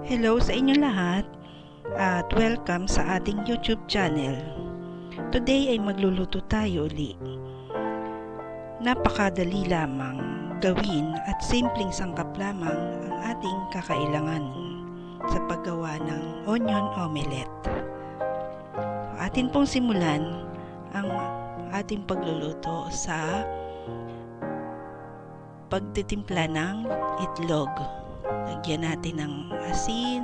Hello sa inyo lahat at welcome sa ating YouTube channel. Today ay magluluto tayo uli. Napakadali lamang gawin at simpleng sangkap lamang ang ating kakailangan sa paggawa ng onion omelette. Atin pong simulan ang ating pagluluto sa pagtitimpla ng itlog. Lagyan natin ng asin,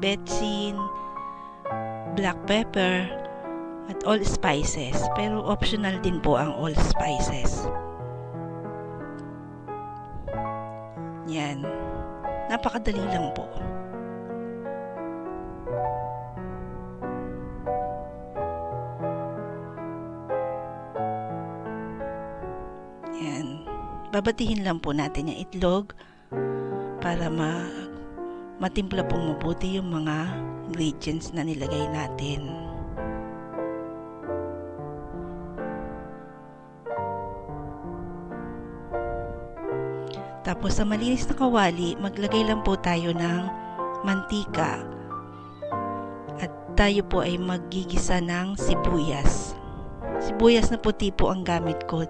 betsin, black pepper, at all spices. Pero optional din po ang all spices. Yan. Napakadali lang po. Yan. Babatihin lang po natin yung itlog para matimpla pong mabuti yung mga ingredients na nilagay natin. Tapos sa malinis na kawali, maglagay lang po tayo ng mantika at tayo po ay maggigisa ng sibuyas. Sibuyas na puti po ang gamit ko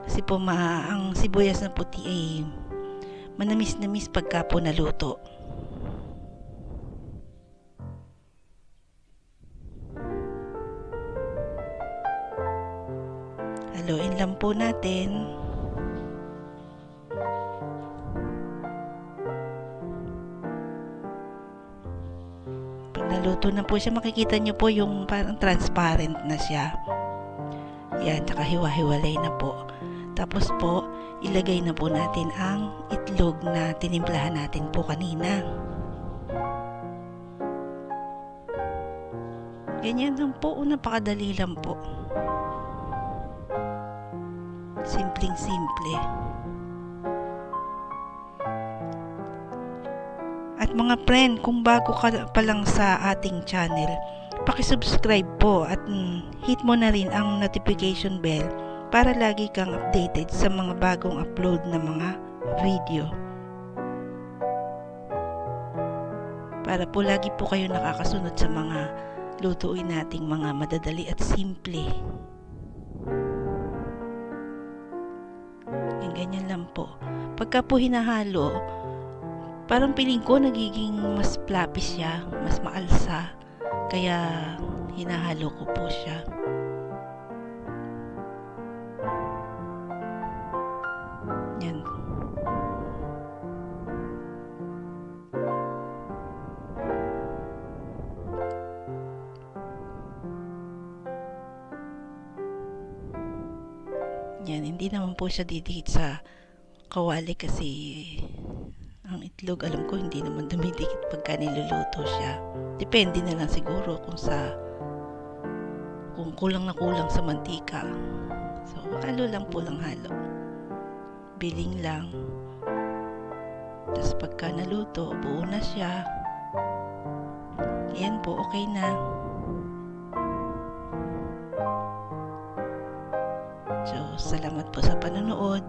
kasi po ang sibuyas na puti ay manamis-namis pagka po naluto. Haluin lang po natin. Pag naluto na po siya, makikita nyo po yung parang transparent na siya. Yan, tsaka hiwa-hiwalay na po. Tapos po, ilagay na po natin ang itlog na tinimplahan natin po kanina. Ganyan lang po, napakadali lang po. Simpleng-simple. At mga friend, kung bago ka pa lang sa ating channel, paki-subscribe po at hit mo na rin ang notification bell para lagi kang updated sa mga bagong upload na mga video. Para po lagi po kayo nakakasunod sa mga lutuin nating mga madadali at simple. Yan, ganyan lang po. Pagka po hinahalo, parang piling ko nagiging mas fluffy siya, mas maalsa. Kaya hinahalo ko po siya. Yan. Yan, hindi naman po siya didikit sa kawali kasi ang itlog alam ko hindi naman dumidikit pagka niluluto siya. Depende na lang siguro kung kulang na kulang sa mantika. So, halo lang po lang halo. Biling lang. Tapos pagka naluto, buo na siya. Yan po, okay na. So, salamat po sa panonood.